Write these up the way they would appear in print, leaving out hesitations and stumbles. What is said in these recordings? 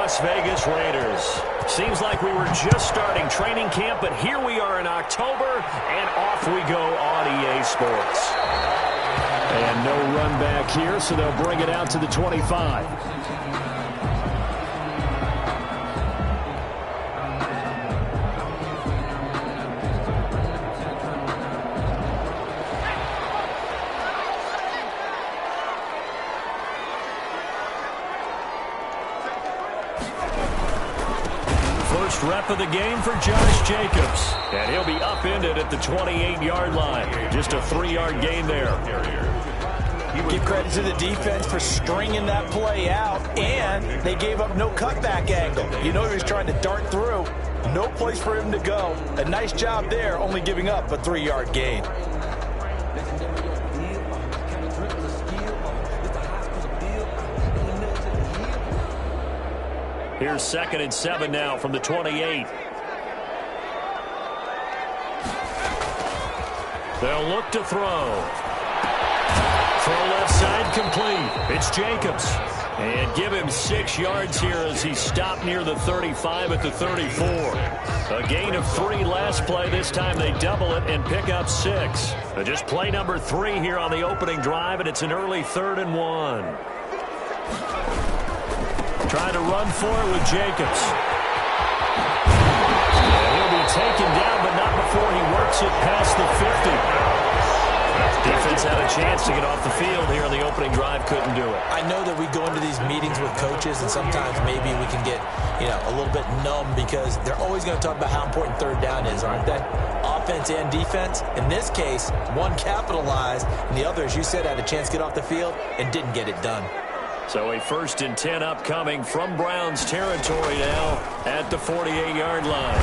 Las Vegas Raiders. Seems like we were just starting training camp, but here we are in October, and off we go on EA Sports. And no run back here, so they'll bring it out to the 25. First rep of the game for Josh Jacobs. And he'll be upended at the 28-yard line. Just a 3-yard gain there. Give credit to the defense for stringing that play out, and they gave up no cutback angle. You know he was trying to dart through. No place for him to go. A nice job there, only giving up a 3-yard gain. Here's 2nd and 7 now from the 28. They'll look to throw. Throw left side complete. It's Jacobs. And give him 6 yards here as he stopped near the 35 at the 34. A gain of 3 last play. This time they double it and pick up 6. Just play number 3 here on the opening drive, and it's an early 3rd and 1. Trying to run for it with Jacobs. And he'll be taken down, but not before he works it past the 50. Defense had a chance to get off the field here on the opening drive, couldn't do it. I know that we go into these meetings with coaches, and sometimes maybe we can get, a little bit numb because they're always going to talk about how important 3rd down is, aren't they? Offense and defense. In this case, one capitalized, and the other, as you said, had a chance to get off the field and didn't get it done. So a 1st and 10 upcoming from Browns territory now at the 48-yard line.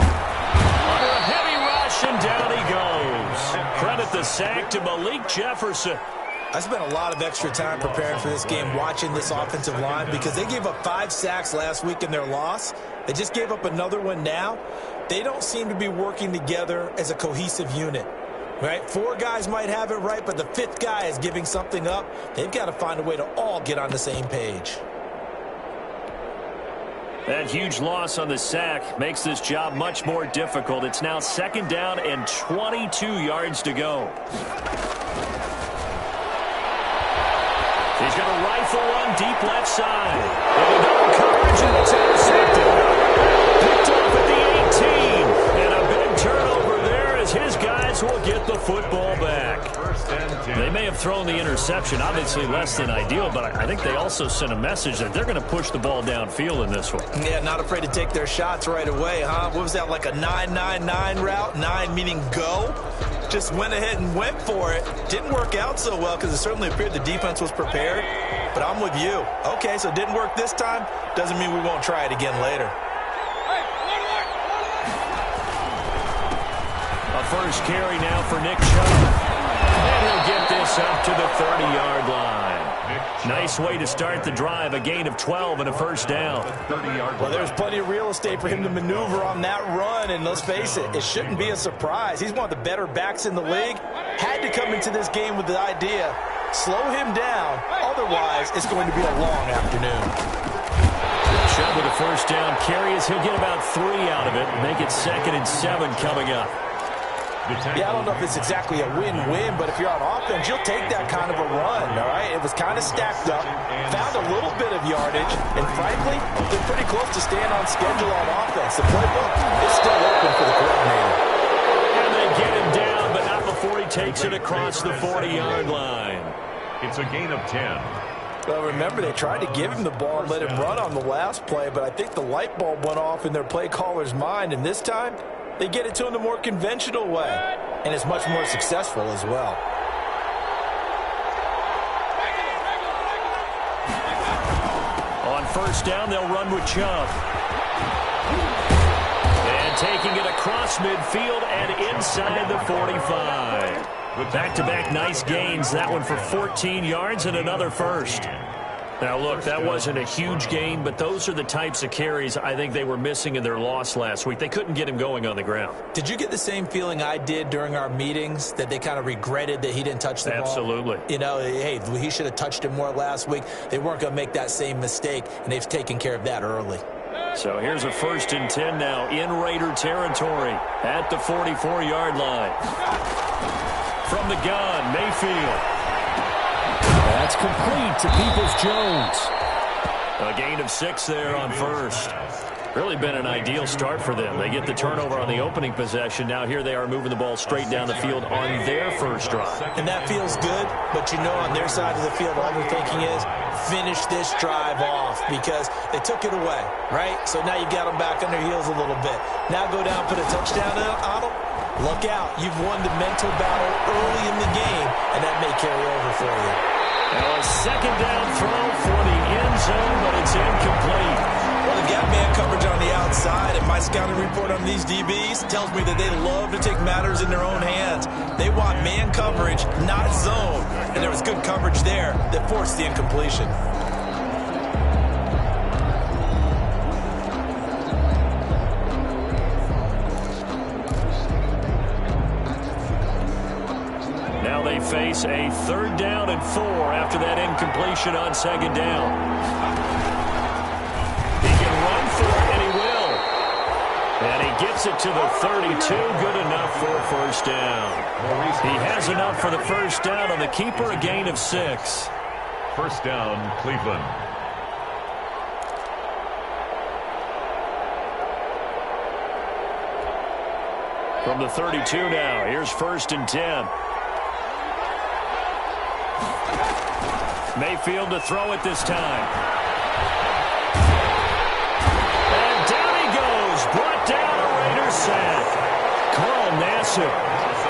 Under a heavy rush, and down he goes. Credit the sack to Maic Jefferson. I spent a lot of extra time preparing for this game, watching this offensive line, because they gave up 5 sacks last week in their loss. They just gave up another one now. They don't seem to be working together as a cohesive unit. Right? 4 guys might have it right, but the 5th guy is giving something up. They've got to find a way to all get on the same page. That huge loss on the sack makes this job much more difficult. It's now 2nd down and 22 yards to go. He's going to rifle one deep left side. And no coverage, and it's intercepted. Picked off at the 18. And a big turnover there as his guys will get the football back. They may have thrown the interception, obviously less than ideal, but I think they also sent a message that they're going to push the ball downfield in this one. Yeah, not afraid to take their shots right away, huh? What was that, like a 9-9-9 route? 9 meaning go? Just went ahead and went for it. Didn't work out so well because it certainly appeared the defense was prepared. But I'm with you. Okay, so it didn't work this time. Doesn't mean we won't try it again later. A first carry now for Nick Chubb. And he'll get this up to the 30-yard line. Nice way to start the drive. A gain of 12 and a first down. Well, there's plenty of real estate for him to maneuver on that run. And let's face it, it shouldn't be a surprise. He's one of the better backs in the league. Had to come into this game with the idea, slow him down. Otherwise, it's going to be a long afternoon. Chubb with a first down carry as he'll get about 3 out of it. Make it 2nd and 7 coming up. Yeah, I don't know if it's exactly a win-win, but if you're on offense, you'll take that kind of a run, all right? It was kind of stacked up, found a little bit of yardage, and frankly, they're pretty close to staying on schedule on offense. The playbook is still open for the coordinator. And they get him down, but not before he takes it across the 40-yard line. It's a gain of 10. Well, remember, they tried to give him the ball and let him run on the last play, but I think the light bulb went off in their play caller's mind, and this time, they get it to him the more conventional way, and it's much more successful as well. On first down, they'll run with Chubb. And taking it across midfield and inside the 45. Back-to-back nice gains. That one for 14 yards and another first. Now, look, that wasn't a huge gain, but those are the types of carries I think they were missing in their loss last week. They couldn't get him going on the ground. Did you get the same feeling I did during our meetings, that they kind of regretted that he didn't touch the ball? Absolutely. You know, hey, he should have touched it more last week. They weren't going to make that same mistake, and they've taken care of that early. So here's a 1st and 10 now in Raider territory at the 44-yard line. From the gun, Mayfield. That's complete to Peoples-Jones. A gain of 6 there on 1st. Really been an ideal start for them. They get the turnover on the opening possession. Now here they are moving the ball straight down the field on their first drive. And that feels good, but you know on their side of the field all they're thinking is finish this drive off because they took it away, right? So now you got them back on their heels a little bit. Now go down, put a touchdown on them. Look out. You've won the mental battle early in the game, and that may carry over for you. Now a 2nd down throw for the end zone, but it's incomplete. Well, they've got man coverage on the outside, and my scouting report on these DBs tells me that they love to take matters in their own hands. They want man coverage, not zone. And there was good coverage there that forced the incompletion. Now they face a 3rd down and 4 after that incompletion on 2nd down. Run for it, and he will. And he gets it to the 32. Good enough for a 1st down. He has enough for the 1st down on the keeper, a gain of 6. 1st down, Cleveland. From the 32 now, here's 1st and 10. Mayfield to throw it this time. Brought down a Raiders sack. Carl Nassib,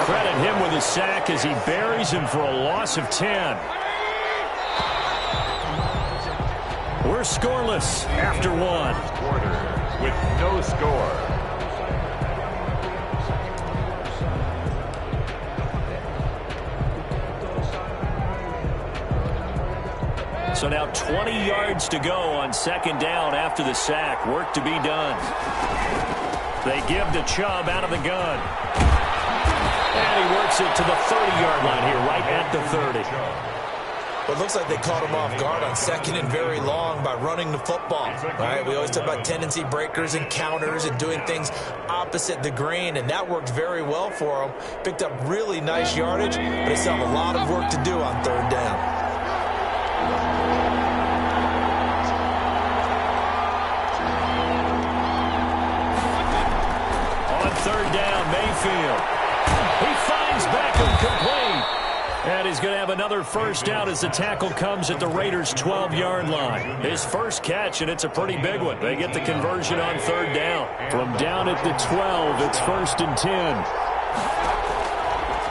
credit him with a sack as he buries him for a loss of 10. We're scoreless after 1. Quarter with no score. So now 20 yards to go on 2nd down after the sack. Work to be done. They give to Chubb out of the gun. And he works it to the 30-yard line here, right at the 30. Well, it looks like they caught him off guard on 2nd and very long by running the football. All right, we always talk about tendency breakers and counters and doing things opposite the grain, and that worked very well for him. Picked up really nice yardage, but they still have a lot of work to do on 3rd down. Mayfield. He finds Beckham complete. And he's going to have another 1st down as the tackle comes at the Raiders' 12-yard line. His first catch, and it's a pretty big one. They get the conversion on 3rd down. From down at the 12, it's 1st and 10.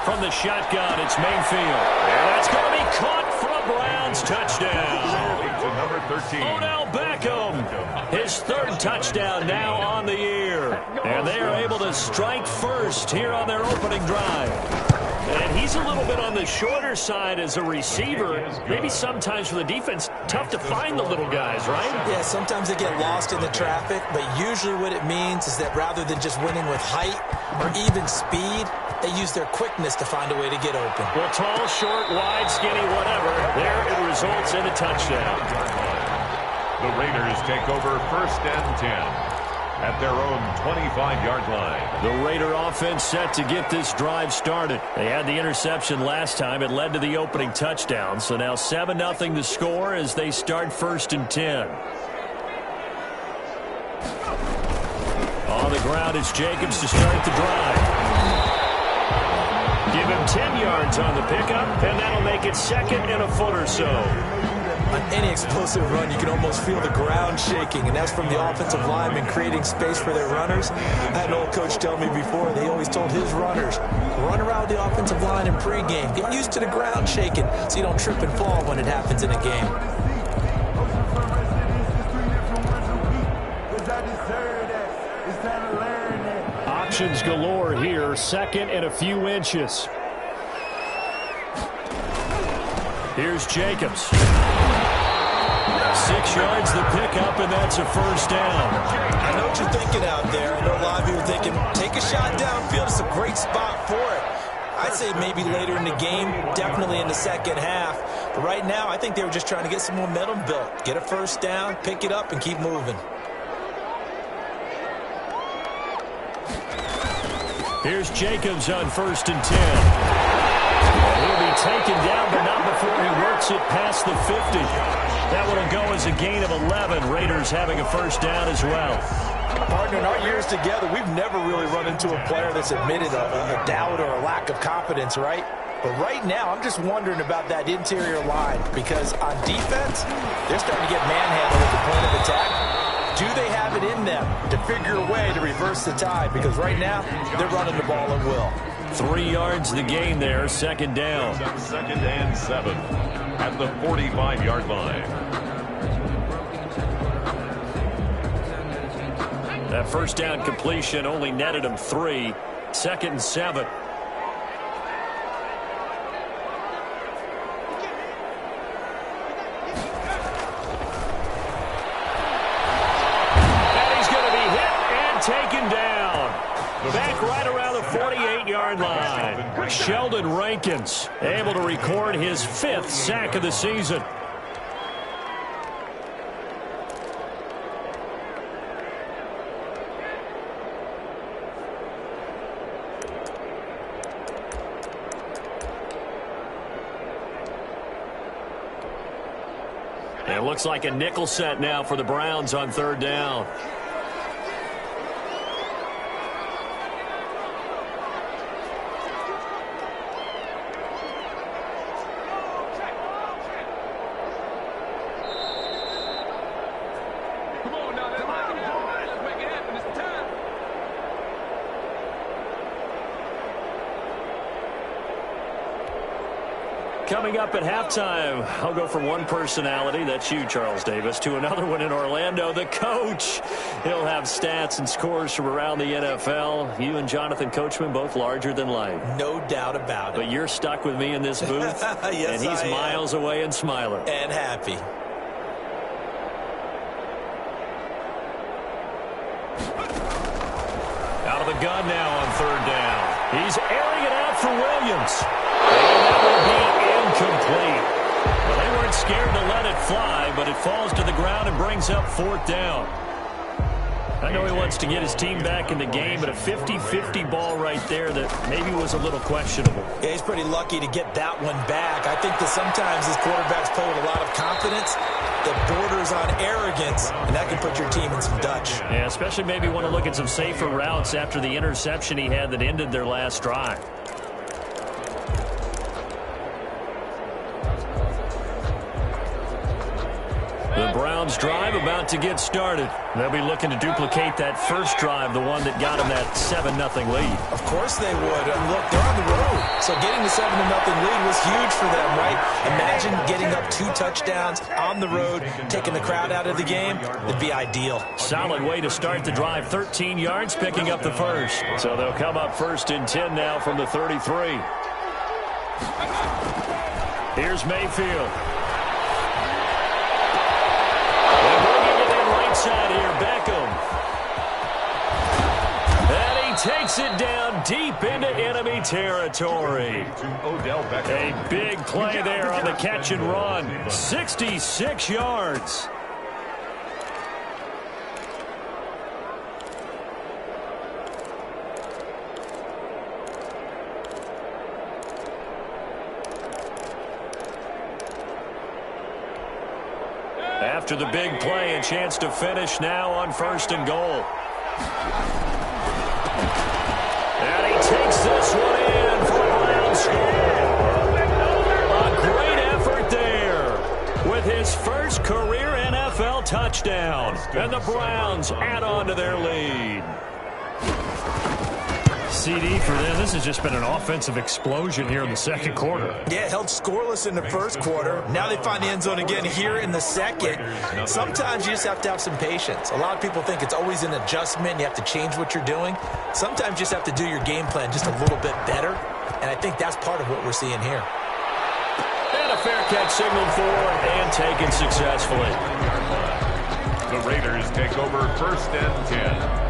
From the shotgun, it's Mayfield. And that's going to be caught for a Browns touchdown. Number 13. Odell Beckham, his 3rd touchdown now on the year. And they are able to strike first here on their opening drive. And he's a little bit on the shorter side as a receiver. Maybe sometimes for the defense, tough to find the little guys, right? Yeah, sometimes they get lost in the traffic, but usually what it means is that rather than just winning with height or even speed, they use their quickness to find a way to get open. Well, tall, short, wide, skinny, whatever, there it results in a touchdown. The Raiders take over 1st and 10. At their own 25-yard line. The Raider offense set to get this drive started. They had the interception last time. It led to the opening touchdown. So now 7-0 the score as they start 1st and 10. On the ground is Jacobs to start the drive. Give him 10 yards on the pickup, and that'll make it 2nd and a foot or so. On any explosive run, you can almost feel the ground shaking, and that's from the offensive linemen creating space for their runners. I had an old coach tell me before, they always told his runners, run around the offensive line in pregame. Get used to the ground shaking so you don't trip and fall when it happens in a game. Options galore here, 2nd and a few inches. Here's Jacobs. 6 yards the pickup, and that's a 1st down. I know what you're thinking out there. I know a lot of people are thinking, take a shot downfield. It's a great spot for it. I'd say maybe later in the game, definitely in the 2nd half. But right now, I think they were just trying to get some momentum built. Get a 1st down, pick it up, and keep moving. Here's Jacobs on 1st and 10. And he'll be taken down, but not before he works it past the 50. That one will go as a gain of 11. Raiders having a first down as well. Partner, in our years together, we've never really run into a player that's admitted a doubt or a lack of confidence, right? But right now, I'm just wondering about that interior line because on defense, they're starting to get manhandled at the point of attack. Do they have it in them to figure a way to reverse the tide? Because right now, they're running the ball at will. 3 yards the gain there, 2nd down. 2nd and 7 at the 45-yard line. That first down completion only netted him 3. 2nd and 7. Taken down. Back right around the 48-yard line. Sheldon Rankins able to record his 5th sack of the season. It looks like a nickel set now for the Browns on 3rd down. Coming up at halftime, I'll go from one personality, that's you, Charles Davis, to another one in Orlando, the coach. He'll have stats and scores from around the NFL. You and Jonathan Coachman, both larger than life. No doubt about it. But you're stuck with me in this booth, yes, and he's miles away and smiling. And happy. Out of the gun now on 3rd down. He's airing it out for Williams. And that will be incomplete. Well, they weren't scared to let it fly, but it falls to the ground and brings up 4th down. I know he wants to get his team back in the game, but a 50-50 ball right there that maybe was a little questionable. Yeah, he's pretty lucky to get that one back. I think that sometimes his quarterbacks play with a lot of confidence that borders on arrogance, and that can put your team in some Dutch. Yeah, especially maybe want to look at some safer routes after the interception he had that ended their last drive. The Browns drive about to get started. They'll be looking to duplicate that first drive, the one that got them that 7-0 lead. Of course they would. And look, they're on the road. So getting the 7-0 lead was huge for them, right? Imagine getting up 2 touchdowns on the road, taking the crowd out of the game. It'd be ideal. Solid way to start the drive. 13 yards, picking up the first. So they'll come up 1st and 10 now from the 33. Here's Mayfield. Side here, Beckham. And he takes it down deep into enemy territory. A big play there on the catch and run. 66 yards. After the big play, a chance to finish now on 1st and goal. And he takes this one in for a Brown score. A great effort there with his first career NFL touchdown. And the Browns add on to their lead. CD for them. This has just been an offensive explosion here in the 2nd quarter. Yeah, held scoreless in the 1st quarter. Now they find the end zone again here in the 2nd. Sometimes you just have to have some patience. A lot of people think it's always an adjustment. You have to change what you're doing. Sometimes you just have to do your game plan just a little bit better. And I think that's part of what we're seeing here. And a fair catch signaled for and taken successfully. The Raiders take over 1st and 10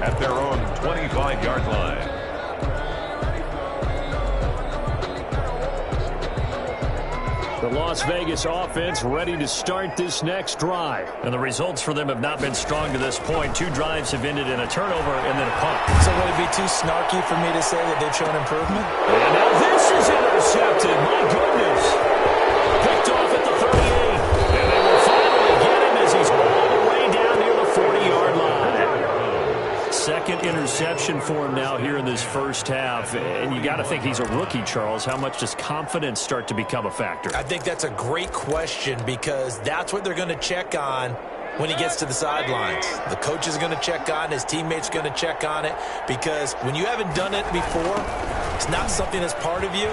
at their own 25-yard line. The Las Vegas offense ready to start this next drive. And the results for them have not been strong to this point. 2 drives have ended in a turnover and then a punt. So would it be too snarky for me to say that they've shown improvement? And now this is intercepted. My goodness. Picked off at the 38. And they will finally get him as he's all the way down near the 40-yard line. Second interception for him now here in this first half. And you got to think he's a rookie, Charles. How much does confidence start to become a factor? I think that's a great question because that's what they're going to check on when he gets to the sidelines. The coach is going to check on it. His teammates are going to check on it because when you haven't done it before, it's not something that's part of you.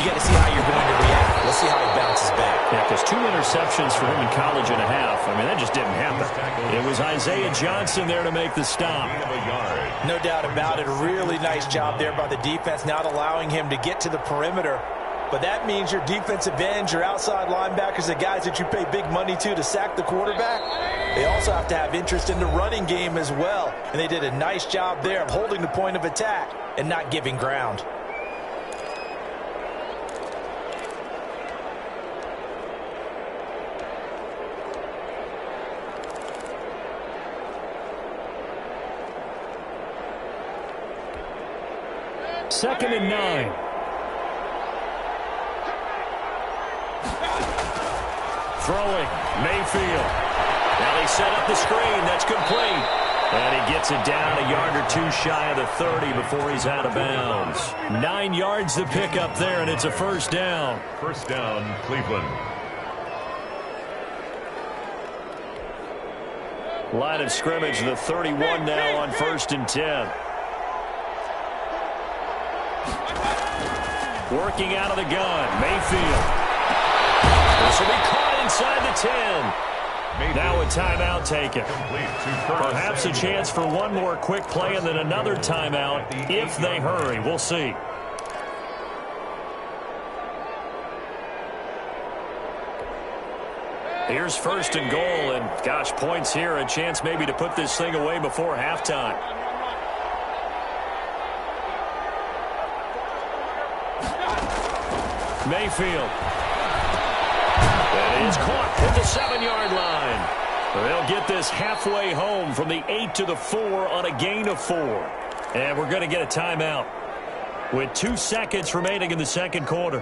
You got to see how you're going to react. Let's see how he bounces back. Yeah, because 2 interceptions for him in college and a half. I mean, that just didn't happen. It was Isaiah Johnson there to make the stop. No doubt about it. Really nice job there by the defense, not allowing him to get to the perimeter. But that means your defensive ends, your outside linebackers, the guys that you pay big money to sack the quarterback, they also have to have interest in the running game as well. And they did a nice job there of holding the point of attack and not giving ground. Second and 9. Throwing, Mayfield. Now they set up the screen. That's complete. And he gets it down a yard or 2 shy of the 30 before he's out of bounds. 9 yards to pick up there, and it's a first down. First down, Cleveland. Line of scrimmage, the 31 now on 1st and 10. Working out of the gun, Mayfield. This will be caught inside the 10. Now a timeout taken. Perhaps a chance for one more quick play and then another timeout if they hurry. We'll see. Here's 1st and goal, and gosh, points here. A chance maybe to put this thing away before halftime. Mayfield. And he's caught at the 7-yard line. They'll get this halfway home from the 8 to the 4 on a gain of 4. And we're going to get a timeout with 2 seconds remaining in the second quarter.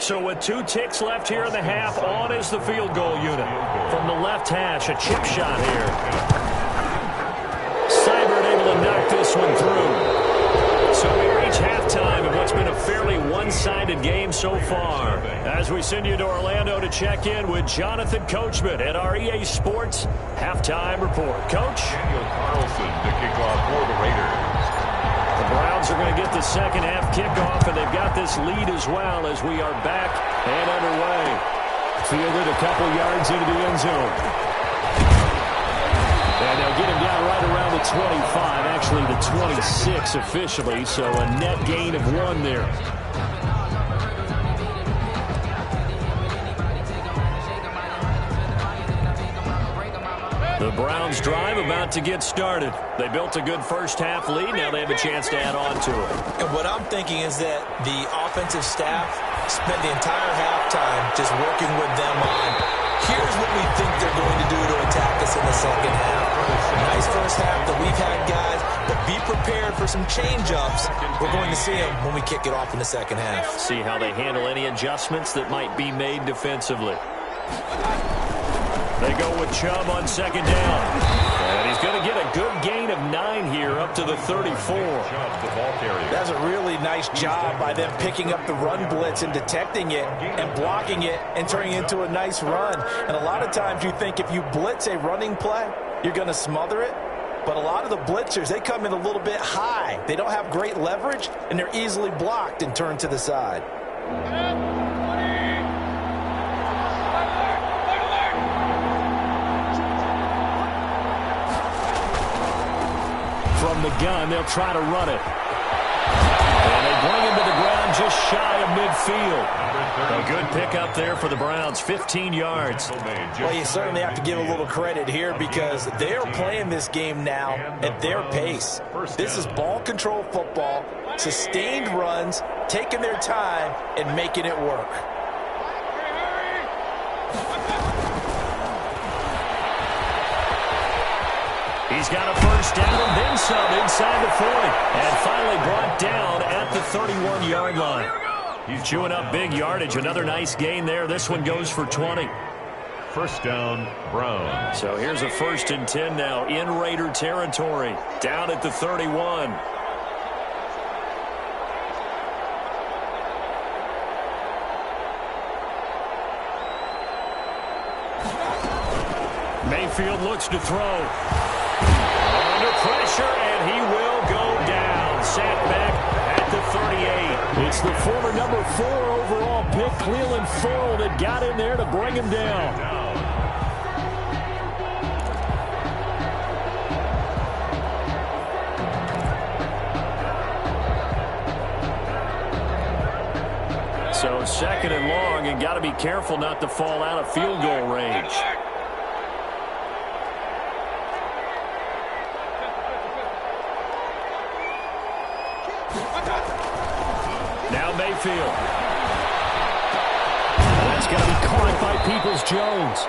So with 2 ticks left here in the half, on is the field goal unit. From the left hash, a chip shot here. Seibert able to knock this one through. So we reach halftime in what's been a fairly one-sided game so far. As we send you to Orlando to check in with Jonathan Coachman at our EA Sports Halftime Report. Coach? Daniel Carlson to kick off for the Raiders. The Browns are going to get the second half kickoff, and they've got this lead as well as we are back and underway. Fielded a couple yards into the end zone. And they'll get him down right around the 25, actually the 26 officially, so a net gain of 1 there. The Browns drive about to get started. They built a good first half lead. Now they have a chance to add on to it. And what I'm thinking is that the offensive staff spent the entire halftime just working with them on, here's what we think they're going to do to attack us in the second half. Nice first half that we've had, guys, but be prepared for some change-ups. We're going to see them when we kick it off in the second half. See how they handle any adjustments that might be made defensively. They go with Chubb on second down. And he's going to get a good gain of 9 here up to the 34. That's a really nice job by them picking up the run blitz and detecting it and blocking it and turning it into a nice run. And a lot of times you think if you blitz a running play, you're going to smother it. But a lot of the blitzers, they come in a little bit high. They don't have great leverage, and they're easily blocked and turned to the side. From the gun, they'll try to run it. And they bring him to the ground just shy of midfield. A good pickup there for the Browns, 15 yards. Well, you certainly have to give a little credit here because they are playing this game now at their pace. This is ball control football, sustained runs, taking their time, and making it work. He's got a first down and then some inside the 40. And finally brought down at the 31-yard line. He's chewing up big yardage. Another nice gain there. This one goes for 20. First down, Brown. So here's a 1st and 10 now in Raider territory. Down at the 31. Mayfield looks to throw. Under pressure, and he will go down. Sat back at the 38. It's the former number 4 overall pick, Cleveland Ferrell, that got in there to bring him down. So 2nd and long, and got to be careful not to fall out of field goal range. Now Mayfield. That's going to be caught by Peoples-Jones.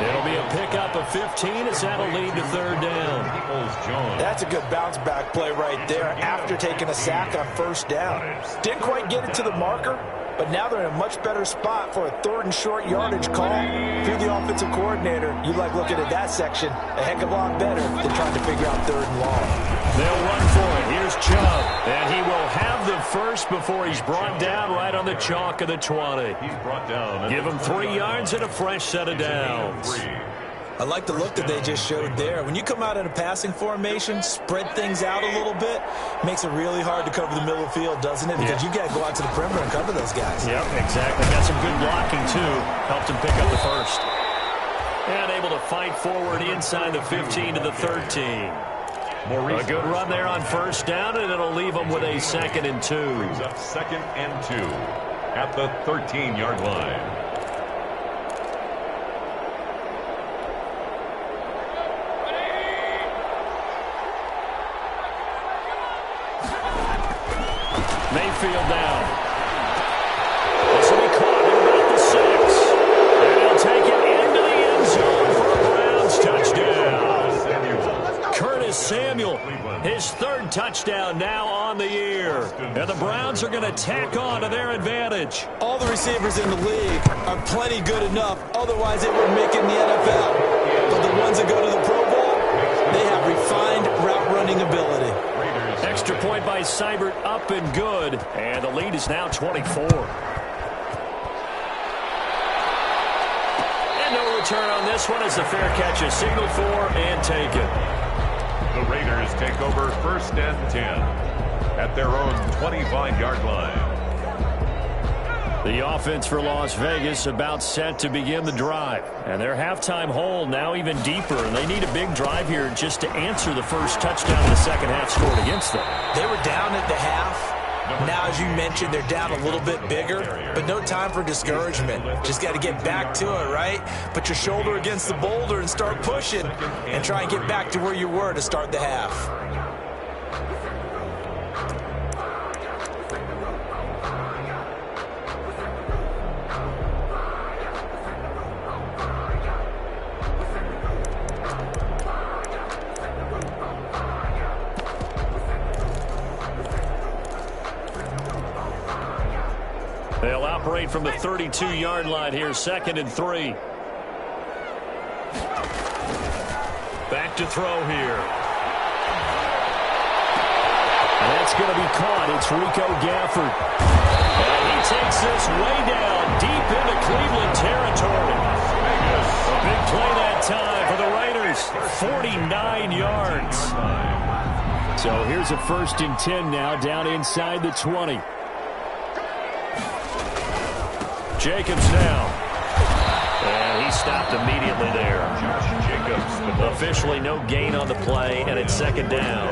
It'll be a pickup of 15 as that'll lead to 3rd down. That's a good bounce-back play right there after taking a sack on 1st down. Didn't quite get it to the marker, but now they're in a much better spot for a 3rd and short yardage call. If you're the offensive coordinator, you like looking at that section a heck of a lot better than trying to figure out 3rd and long. They'll run for it. Here's Chubb, and he will have the first before he's brought down right on the chalk of the 20. He's brought down. Give him 3 yards and a fresh set of downs. I like the look that they just showed there. When you come out in a passing formation, spread things out a little bit, makes it really hard to cover the middle of the field, doesn't it? Because you got to go out to the perimeter and cover those guys. Yep, exactly. Got some good blocking, too. Helped him pick up the first. And able to fight forward inside the 15 to the 13. A good run there on 1st down, and it'll leave them with a 2nd and 2. Brings up 2nd and 2 at the 13-yard line. Mayfield down. This will be caught at about the 6. And he'll take it into the end zone for a Browns touchdown. Curtis Samuel, his 3rd touchdown now on the year. And the Browns are going to tack on to their advantage. All the receivers in the league are plenty good enough, otherwise they wouldn't make it in the NFL. But the ones that go to the Pro Bowl, they have refined route running ability. Extra point by Seibert, up and good. And the lead is now 24. And no return on this one as the fair catch is signaled for and taken. The Raiders take over 1st and 10 at their own 25-yard line. The offense for Las Vegas about set to begin the drive. And their halftime hole now even deeper. And they need a big drive here just to answer the first touchdown in the second half scored against them. They were down at the half. Now, as you mentioned, they're down a little bit bigger, but no time for discouragement. Just got to get back to it, right? Put your shoulder against the boulder and start pushing and try and get back to where you were to start the half. They'll operate from the 32-yard line here, 2nd and 3. Back to throw here. And that's going to be caught. It's Rico Gafford. And he takes this way down deep into Cleveland territory. A big play that time for the Raiders. 49 yards. So here's a 1st and 10 now down inside the 20. Jacobs now. And he stopped immediately there. Josh Jacobs, The officially no gain on the play, and it's second down.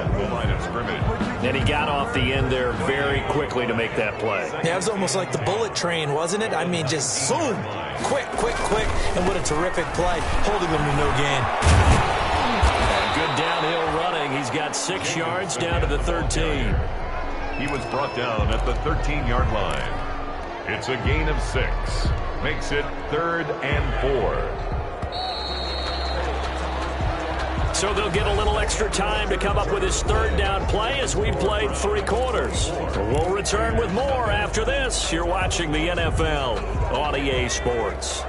And he got off the end there very quickly to make that play. Yeah, it was almost like the bullet train, wasn't it? I mean, just zoom, quick, and what a terrific play, holding them to no gain. And good downhill running. He's got 6 yards down to the 13. He was brought down at the 13-yard line. It's a gain of 6. Makes it 3rd and 4. So they'll get a little extra time to come up with his 3rd down play as we played 3 quarters. We'll return with more after this. You're watching the NFL on EA Sports.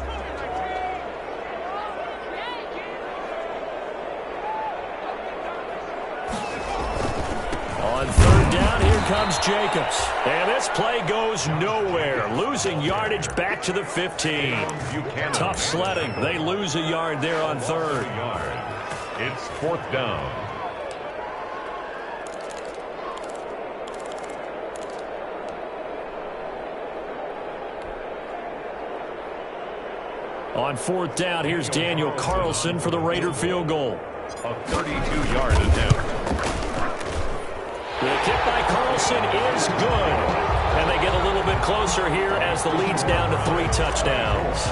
On 3rd down, here comes Jacobs. And this play goes nowhere. Losing yardage back to the 15. Tough sledding. They lose a yard there on 3rd. It's 4th down. On 4th down, here's Daniel Carlson for the Raider field goal. A 32-yard attempt. The kick by Carlson is good. And they get a little bit closer here as the lead's down to 3 touchdowns.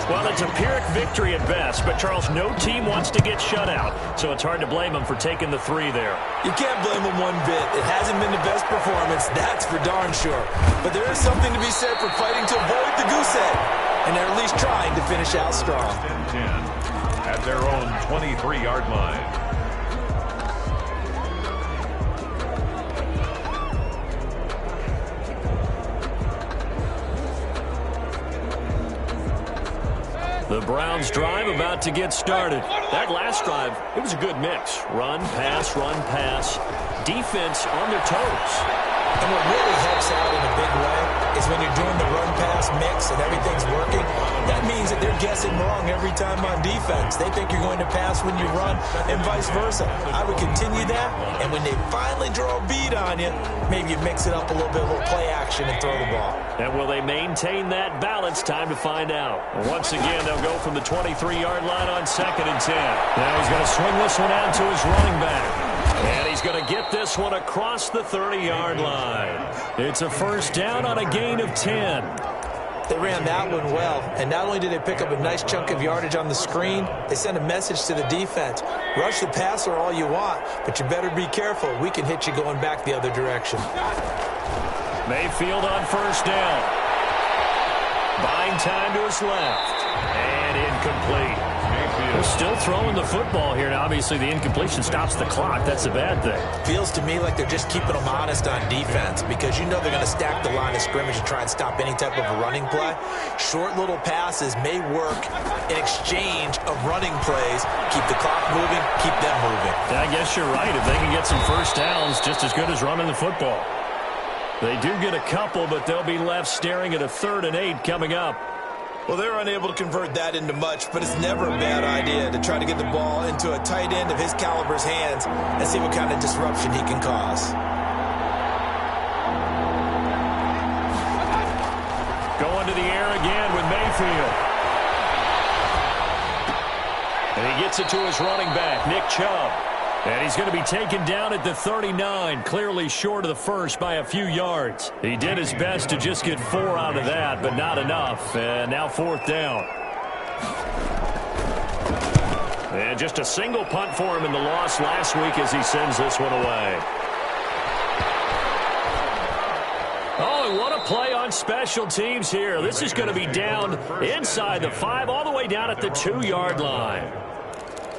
Well, it's a Pyrrhic victory at best, but Charles, no team wants to get shut out, so it's hard to blame them for taking the 3 there. You can't blame them one bit. It hasn't been the best performance, that's for darn sure. But there is something to be said for fighting to avoid the goose egg, and they're at least trying to finish out strong. 10 at their own 23-yard line. The Browns drive about to get started. That last drive, it was a good mix. Run, pass, defense on their toes. And what really helps out in a big way is when you're doing the run-pass mix and everything's working, that means that they're guessing wrong every time on defense. They think you're going to pass when you run and vice versa. I would continue that, and when they finally draw a bead on you, maybe you mix it up a little bit, a little play action and throw the ball. And will they maintain that balance? Time to find out. Once again, they'll go from the 23-yard line on 2nd and 10. Now he's going to swing this one out to his running back. And he's going to get this one across the 30-yard line. It's a 1st down on a gain of 10. They ran that one well, and not only did they pick up a nice chunk of yardage on the screen, they sent a message to the defense. Rush the passer all you want, but you better be careful. We can hit you going back the other direction. Mayfield on 1st down. Buying time to his left. And incomplete. They're still throwing the football here. Now, obviously, the incompletion stops the clock. That's a bad thing. Feels to me like they're just keeping them honest on defense because you know they're going to stack the line of scrimmage and try and stop any type of a running play. Short little passes may work in exchange of running plays. Keep the clock moving, keep them moving. I guess you're right. If they can get some 1st downs, just as good as running the football. They do get a couple, but they'll be left staring at a 3rd and 8 coming up. Well, they're unable to convert that into much, but it's never a bad idea to try to get the ball into a tight end of his caliber's hands and see what kind of disruption he can cause. Going to the air again with Mayfield. And he gets it to his running back, Nick Chubb. And he's going to be taken down at the 39, clearly short of the 1st by a few yards. He did his best to just get 4 out of that, but not enough. And now 4th down. And just a single punt for him in the loss last week as he sends this one away. Oh, and what a play on special teams here. This is going to be down inside the 5, all the way down at the 2-yard line.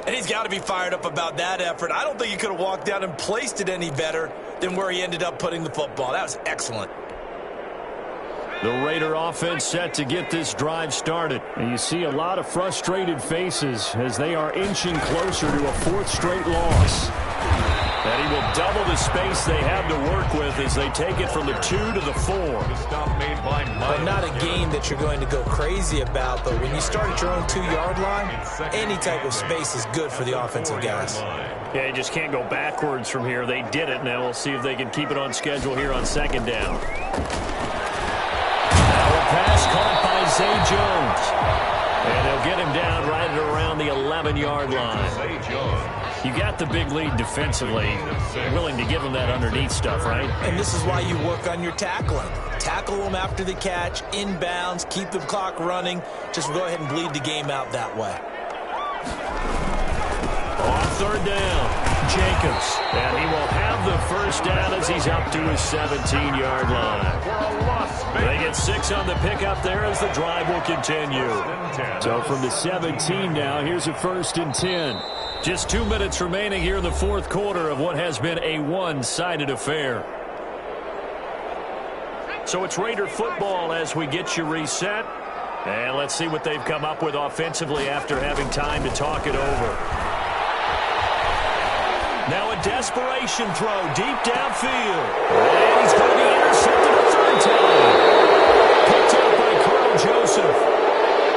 And he's got to be fired up about that effort. I don't think he could have walked down and placed it any better than where he ended up putting the football. That was excellent. The Raider offense set to get this drive started. And you see a lot of frustrated faces as they are inching closer to a 4th straight loss. And he will double the space they have to work with as they take it from the 2 to the 4. The stop made by Maic. But not a game that you're going to go crazy about, but when you start at your own 2-yard line, any type of space is good for the offensive guys. Yeah, you just can't go backwards from here. They did it. Now we'll see if they can keep it on schedule here on 2nd down. Now a pass caught by Zay Jones. And they'll get him down right at around on the 11-yard line. You got the big lead defensively. Willing to give them that underneath stuff, right? And this is why you work on your tackling. Tackle them after the catch, inbounds, keep the clock running. Just go ahead and bleed the game out that way. On third down, Jacobs. And he will have the first down as he's up to his 17-yard line. They get 6 on the pickup there as the drive will continue. So from the 17 now, here's a 1st and 10. Just 2 minutes remaining here in the fourth quarter of what has been a one-sided affair. So it's Raider football as we get you reset. And let's see what they've come up with offensively after having time to talk it over. Now a desperation throw deep downfield. And he's going to be intercepted a third time. Picked up by Carl Joseph.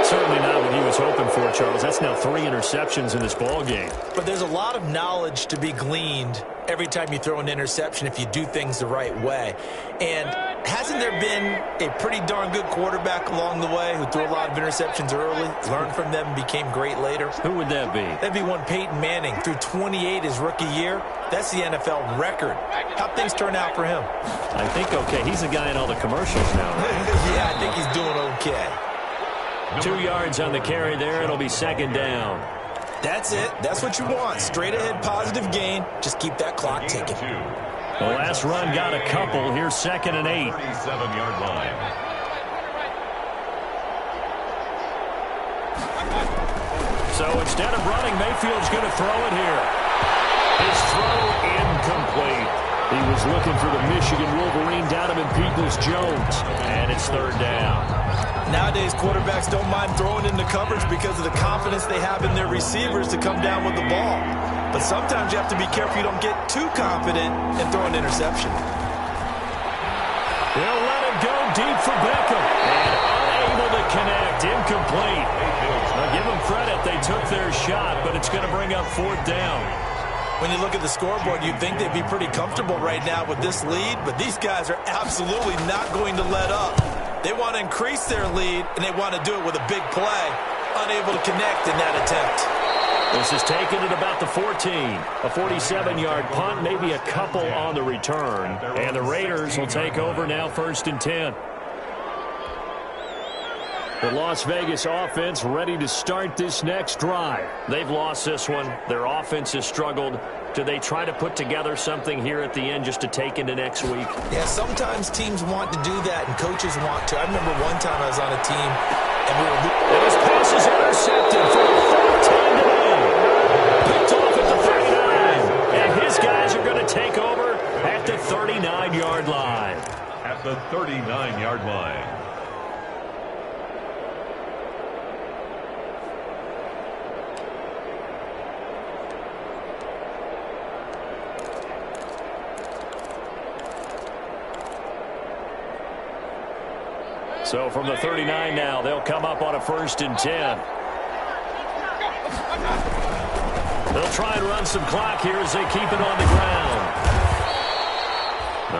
Certainly not what he was hoping for, Charles. That's now 3 interceptions in this ball game. But there's a lot of knowledge to be gleaned every time you throw an interception if you do things the right way. And hasn't there been a pretty darn good quarterback along the way who threw a lot of interceptions early, learned from them, and became great later? Who would that be? That'd be one Peyton Manning. Threw 28 his rookie year. That's the NFL record. How'd things turn out for him? I think okay. He's the guy in all the commercials now. Yeah, I think he's doing okay. 2 yards on the carry there. It'll be 2nd down. That's it. That's what you want. Straight ahead, positive gain. Just keep that clock ticking. The last run got a couple. Here's 2nd and 8. 37-yard line. So instead of running, Mayfield's going to throw it here. His throw incomplete. He was looking for the Michigan Wolverine Donovan Peoples-Jones. And it's 3rd down. Nowadays, quarterbacks don't mind throwing into coverage because of the confidence they have in their receivers to come down with the ball. But sometimes you have to be careful you don't get too confident and throw an interception. They'll let him go deep for Beckham. And unable to connect. Incomplete. Now give them credit. They took their shot, but it's going to bring up 4th down. When you look at the scoreboard, you'd think they'd be pretty comfortable right now with this lead, but these guys are absolutely not going to let up. They want to increase their lead, and they want to do it with a big play. Unable to connect in that attempt. This is taken at about the 14. A 47-yard punt, maybe a couple on the return. And the Raiders will take over now 1st and 10. The Las Vegas offense ready to start this next drive. They've lost this one. Their offense has struggled. Do they try to put together something here at the end just to take into next week? Yeah, sometimes teams want to do that and coaches want to. I remember one time I was on a team and we were... And his pass is intercepted for the 3rd time today. Picked off at the 39. And his guys are going to take over at the 39-yard line. At the 39-yard line. So from the 39 now, they'll come up on a 1st and 10. They'll try and run some clock here as they keep it on the ground.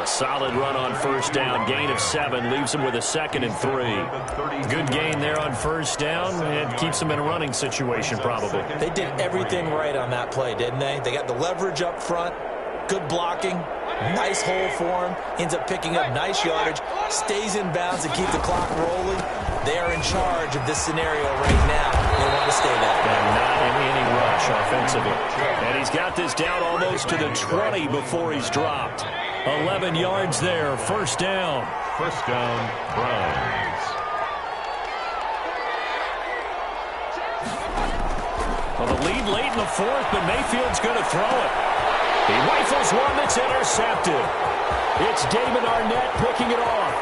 A solid run on 1st down. Gain of 7 leaves them with a 2nd and 3. Good gain there on 1st down and keeps them in a running situation probably. They did everything right on that play, didn't they? They got the leverage up front, good blocking, nice hole for him. Ends up picking up nice yardage, stays in bounds and keep the clock rolling. They are in charge of this scenario right now. They want to stay that way. And not in any rush offensively. And he's got this down almost to the 20 before he's dropped. 11 yards there, 1st down. 1st down, Browns. Well, the lead late in the 4th, but Mayfield's going to throw it. He rifles one that's intercepted. It's David Arnett picking it off.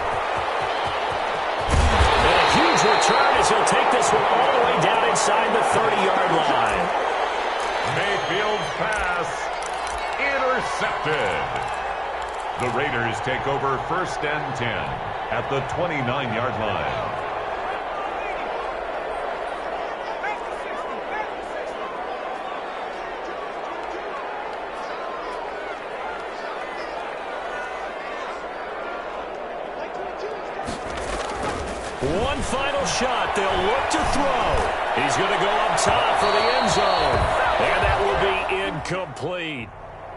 And a huge return as he'll take this one all the way down inside the 30-yard line. Mayfield's pass intercepted. The Raiders take over 1st and 10 at the 29-yard line. One final shot. They'll look to throw. He's going to go up top for the end zone. And that will be incomplete.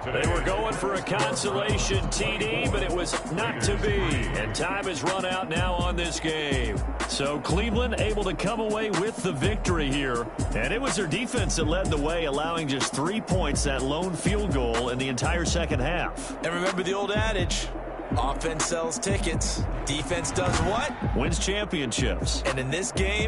They were going for a consolation TD, but it was not to be. And time has run out now on this game. So Cleveland able to come away with the victory here. And it was their defense that led the way, allowing just 3 points, that lone field goal in the entire second half. And remember the old adage, offense sells tickets. Defense does what? Wins championships. And in this game,